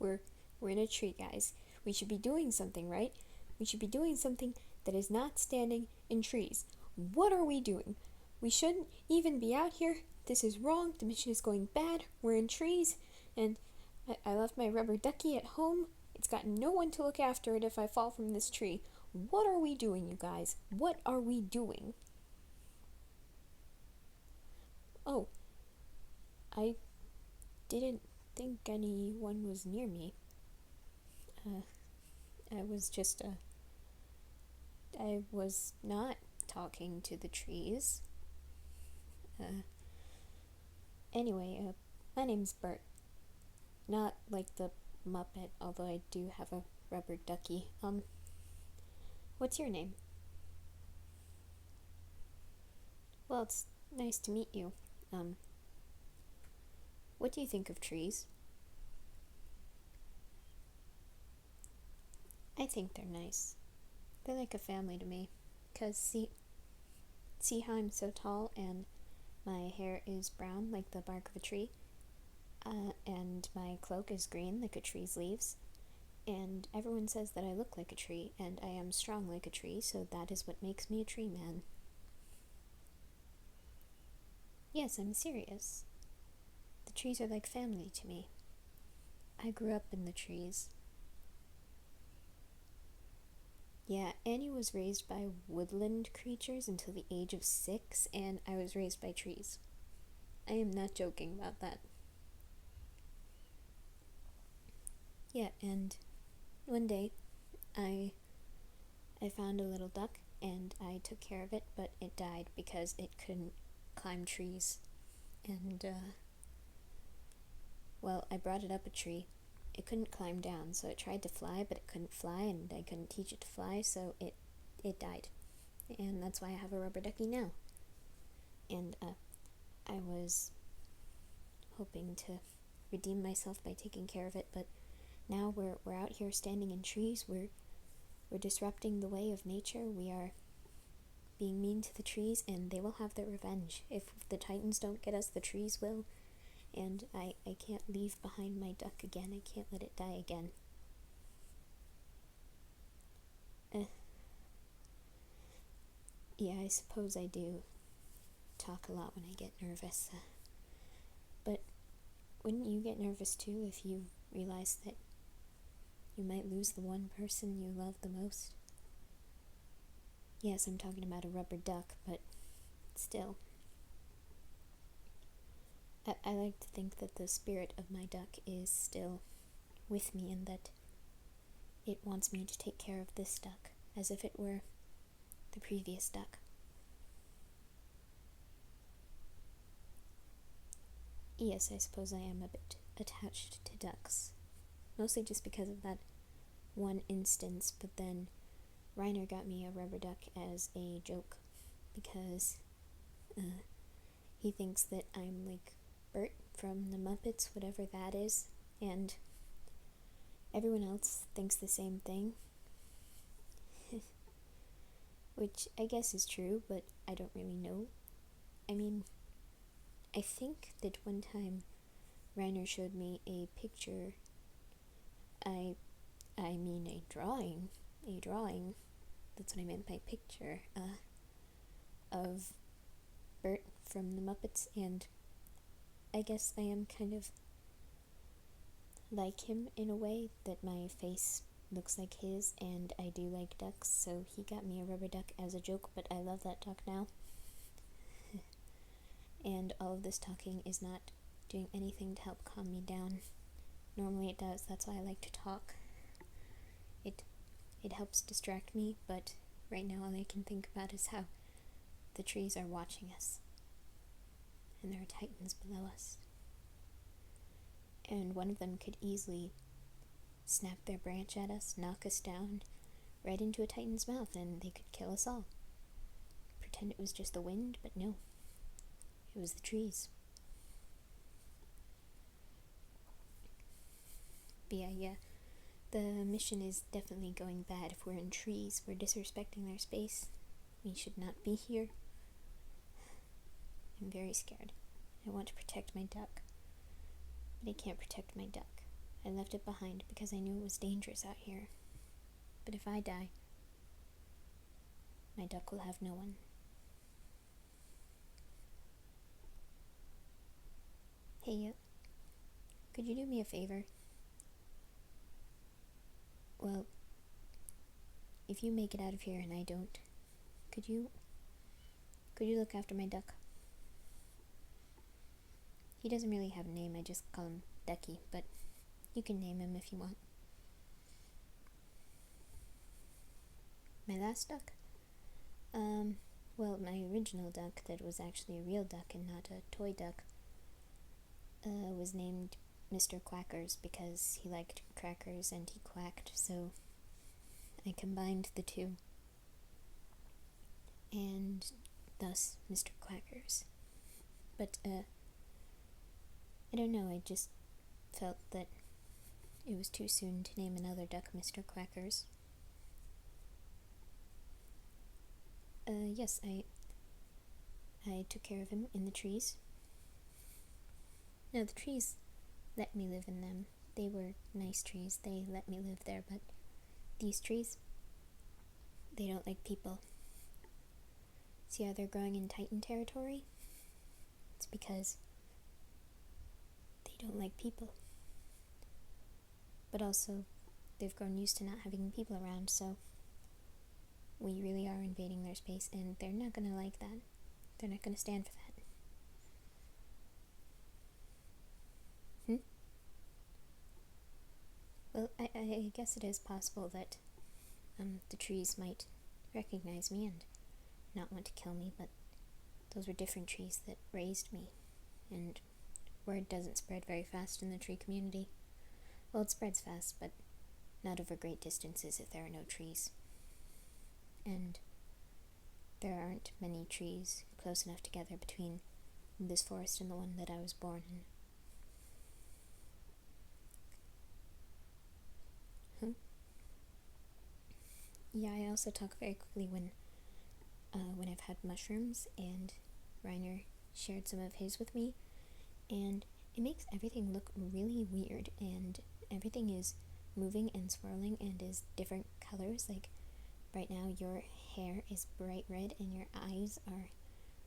We're in a tree, guys. We should be doing something, right? We should be doing something that is not standing in trees. What are we doing? We shouldn't even be out here. This is wrong. The mission is going bad. We're in trees, and I left my rubber ducky at home. It's got no one to look after it if I fall from this tree. What are we doing, you guys? What are we doing? Oh, I didn't think anyone was near me. I was not talking to the trees. Anyway, my name's Bert. Not like the Muppet, although I do have a rubber ducky. What's your name? Well, it's nice to meet you. What do you think of trees? I think they're nice. They're like a family to me. 'Cause see how I'm so tall and my hair is brown like the bark of a tree? And my cloak is green like a tree's leaves. And everyone says that I look like a tree, and I am strong like a tree, so that is what makes me a tree man. Yes, I'm serious. The trees are like family to me. I grew up in the trees. Yeah, Annie was raised by woodland creatures until the age of 6, and I was raised by trees. I am not joking about that. Yeah, and one day I found a little duck and I took care of it, but it died because it couldn't climb trees. And well, I brought it up a tree. It couldn't climb down, so it tried to fly, but it couldn't fly, and I couldn't teach it to fly, so it died. And that's why I have a rubber ducky now. And I was hoping to redeem myself by taking care of it, but now we're out here standing in trees. We're disrupting the way of nature. We are being mean to the trees, and they will have their revenge. If the Titans don't get us, the trees will. And I can't leave behind my duck again. I can't let it die again. Yeah, I suppose I do talk a lot when I get nervous. But wouldn't you get nervous too if you realized that you might lose the one person you love the most? Yes, I'm talking about a rubber duck, but still. I like to think that the spirit of my duck is still with me and that it wants me to take care of this duck as if it were the previous duck. Yes, I suppose I am a bit attached to ducks. Mostly just because of that one instance, but then Reiner got me a rubber duck as a joke because he thinks that I'm like Bert from the Muppets, whatever that is, and everyone else thinks the same thing. Which I guess is true, but I don't really know. I mean, I think that one time Reiner showed me a picture, I mean a drawing, that's what I meant by picture, of Bert from the Muppets, and I guess I am kind of like him in a way, that my face looks like his, and I do like ducks, so he got me a rubber duck as a joke, but I love that duck now. And all of this talking is not doing anything to help calm me down. Normally it does, that's why I like to talk. It helps distract me, but right now all I can think about is how the trees are watching us. And there are titans below us. And one of them could easily snap their branch at us, knock us down, right into a titan's mouth, and they could kill us all. Pretend it was just the wind, but no. It was the trees. But yeah. The mission is definitely going bad. If we're in trees, we're disrespecting their space. We should not be here. I'm very scared. I want to protect my duck. But I can't protect my duck. I left it behind because I knew it was dangerous out here. But if I die, my duck will have no one. Hey, could you do me a favor? Well, if you make it out of here and I don't, could you look after my duck? He doesn't really have a name, I just call him Ducky, but you can name him if you want. My last duck? Well, my original duck that was actually a real duck and not a toy duck, was named Mr. Quackers because he liked crackers and he quacked, so I combined the two. And thus, Mr. Quackers. But, I don't know, I just felt that it was too soon to name another duck Mr. Quackers. Yes, I took care of him in the trees. No, the trees let me live in them. They were nice trees, they let me live there, but these trees, they don't like people. See how they're growing in Titan territory? It's because they don't like people. But also, they've grown used to not having people around, so we really are invading their space, and they're not gonna like that. They're not gonna stand for that. Well, I guess it is possible that the trees might recognize me and not want to kill me, but those were different trees that raised me, and word doesn't spread very fast in the tree community. Well, it spreads fast, but not over great distances if there are no trees. And there aren't many trees close enough together between this forest and the one that I was born in. Yeah, I also talk very quickly when I've had mushrooms, and Reiner shared some of his with me, and it makes everything look really weird, and everything is moving and swirling and is different colors. Like, right now your hair is bright red and your eyes are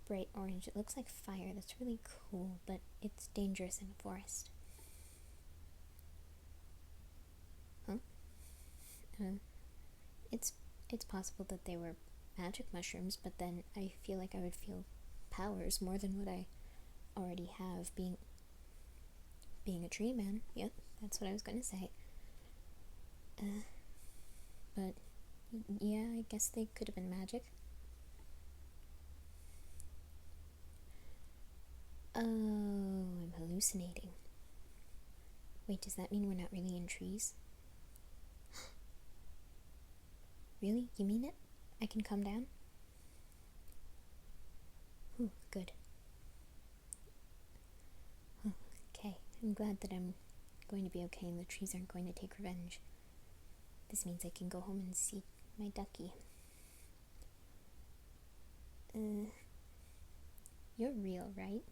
bright orange. It looks like fire. That's really cool, but it's dangerous in a forest. Huh? It's possible that they were magic mushrooms, but then I feel like I would feel powers more than what I already have being a tree man. Yep, that's what I was gonna say. But yeah, I guess they could have been magic. Oh, I'm hallucinating. Wait, does that mean we're not really in trees? Really? You mean it? I can calm down? Ooh, good. Oh, okay, I'm glad that I'm going to be okay and the trees aren't going to take revenge. This means I can go home and see my ducky. You're real, right?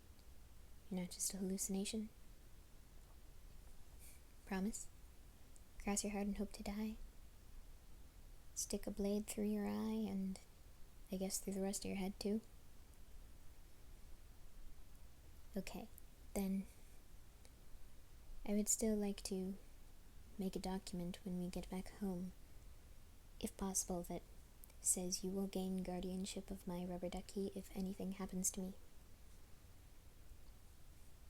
You're not just a hallucination? Promise? Cross your heart and hope to die? Stick a blade through your eye and I guess through the rest of your head too? Okay, then I would still like to make a document when we get back home, if possible, that says you will gain guardianship of my rubber ducky if anything happens to me.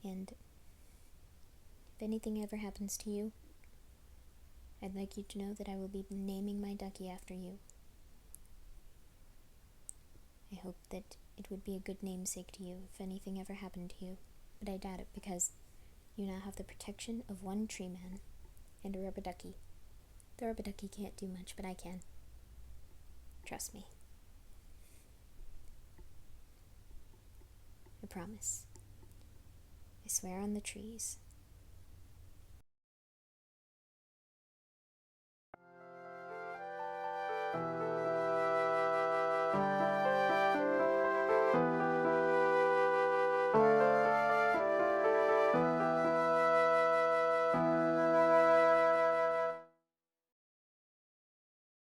And if anything ever happens to you, I'd like you to know that I will be naming my ducky after you. I hope that it would be a good namesake to you if anything ever happened to you, but I doubt it because you now have the protection of one tree man and a rubber ducky. The rubber ducky can't do much, but I can. Trust me. I promise. I swear on the trees.